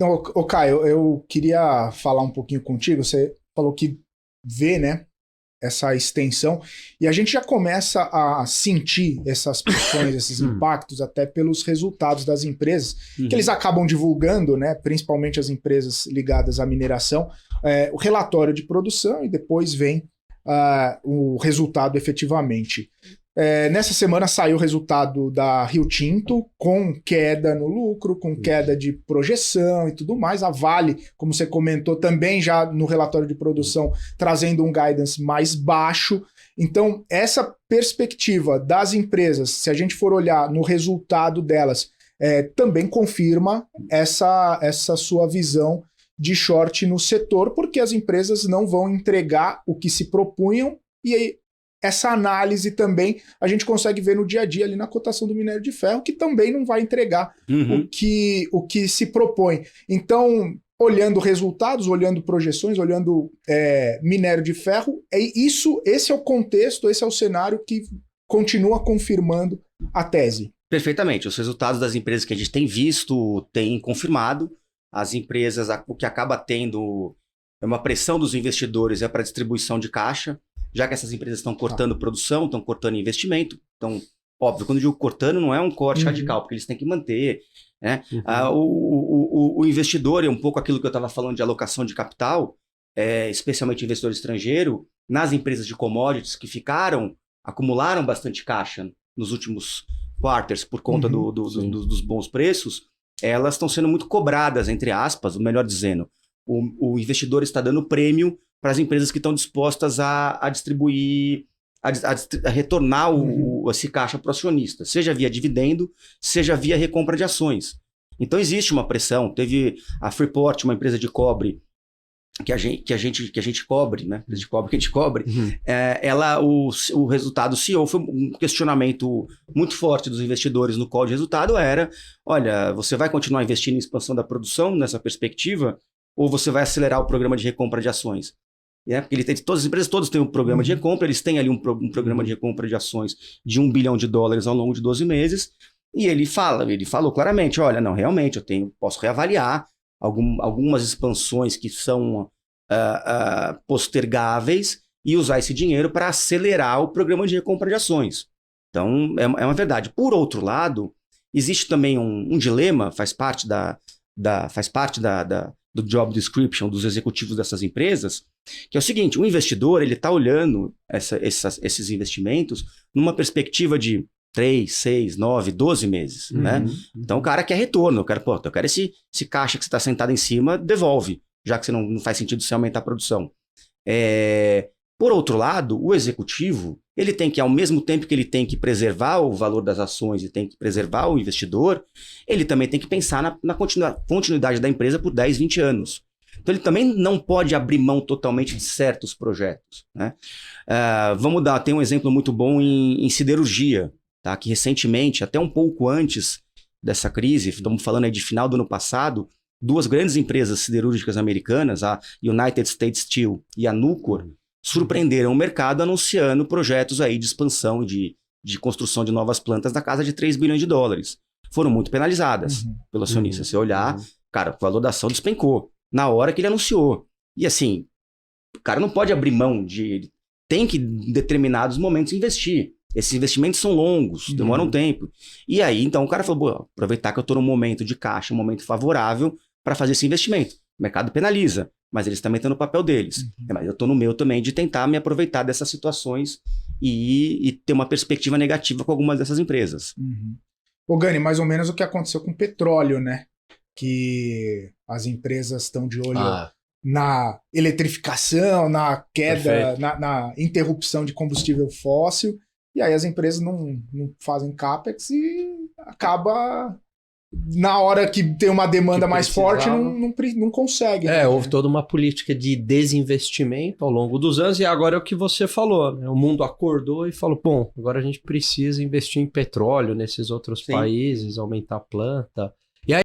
Então, Caio, eu queria falar um pouquinho contigo. Você falou que vê, né, essa extensão, e a gente já começa a sentir essas pressões, esses impactos, até pelos resultados das empresas, que eles acabam divulgando, né, principalmente as empresas ligadas à mineração, o relatório de produção, e depois vem o resultado efetivamente. Nessa semana saiu o resultado da Rio Tinto, com queda no lucro, com queda de projeção e tudo mais. A Vale, como você comentou, também já no relatório de produção, trazendo um guidance mais baixo. Então, essa perspectiva das empresas, se a gente for olhar no resultado delas, também confirma essa sua visão de short no setor, porque as empresas não vão entregar o que se propunham, e aí essa análise também a gente consegue ver no dia a dia ali na cotação do minério de ferro, que também não vai entregar o que se propõe. Então, olhando resultados, olhando projeções, olhando minério de ferro, esse é o contexto, esse é o cenário que continua confirmando a tese. Perfeitamente. Os resultados das empresas que a gente tem visto têm confirmado. As empresas, o que acaba tendo é uma pressão dos investidores para distribuição de caixa, já que essas empresas estão cortando produção, estão cortando investimento. Então, óbvio, quando eu digo cortando, não é um corte radical, porque eles têm que manter, né? O investidor, é um pouco aquilo que eu estava falando de alocação de capital, especialmente investidor estrangeiro, nas empresas de commodities que acumularam bastante caixa nos últimos quarters por conta dos bons preços, elas estão sendo muito cobradas, entre aspas, ou melhor dizendo, o investidor está dando prêmio para as empresas que estão dispostas a distribuir, a retornar esse caixa para o acionista, seja via dividendo, seja via recompra de ações. Então existe uma pressão. Teve a Freeport, uma empresa de cobre, que a gente cobre, né? De cobre que a gente cobre. O resultado CEO foi um questionamento muito forte dos investidores no call de resultado era, olha, você vai continuar investindo em expansão da produção nessa perspectiva, ou você vai acelerar o programa de recompra de ações? Porque todas as empresas todas têm um programa de recompra, eles têm ali um programa de recompra de ações de $1 bilhão ao longo de 12 meses, e ele falou claramente, olha, não, realmente posso reavaliar algumas expansões que são postergáveis e usar esse dinheiro para acelerar o programa de recompra de ações. Então, é uma verdade. Por outro lado, existe também um dilema, faz parte do job description dos executivos dessas empresas, que é o seguinte: o investidor está olhando esses investimentos numa perspectiva de 3, 6, 9, 12 meses. Né? Então o cara quer retorno, eu quero esse caixa que você está sentado em cima, devolve, já que não faz sentido você aumentar a produção. Por outro lado, o executivo, ele tem que, ao mesmo tempo que ele tem que preservar o valor das ações e tem que preservar o investidor, ele também tem que pensar na continuidade da empresa por 10, 20 anos. Então ele também não pode abrir mão totalmente de certos projetos. Né? Tem um exemplo muito bom em siderurgia, tá? Que recentemente, até um pouco antes dessa crise, estamos falando aí de final do ano passado, duas grandes empresas siderúrgicas americanas, a United States Steel e a Nucor, surpreenderam o mercado anunciando projetos aí de expansão de construção de novas plantas da casa de $3 bilhões. Foram muito penalizadas pelo acionista. Se olhar, cara, o valor da ação despencou na hora que ele anunciou. E assim, o cara não pode abrir mão ele tem que, em determinados momentos, investir. Esses investimentos são longos, demoram um tempo. E aí, então, o cara falou, aproveitar que eu estou num momento de caixa, um momento favorável para fazer esse investimento. O mercado penaliza, mas eles também estão no papel deles. Mas eu estou no meu também de tentar me aproveitar dessas situações e ter uma perspectiva negativa com algumas dessas empresas. Ô Gani, mais ou menos o que aconteceu com o petróleo, né? Que as empresas estão de olho na eletrificação, na queda, na interrupção de combustível fóssil, e aí as empresas não fazem capex e acaba... Na hora que tem uma demanda mais forte, não consegue. Né? Houve toda uma política de desinvestimento ao longo dos anos, e agora é o que você falou, né? O mundo acordou e falou, bom, agora a gente precisa investir em petróleo nesses outros países, aumentar a planta.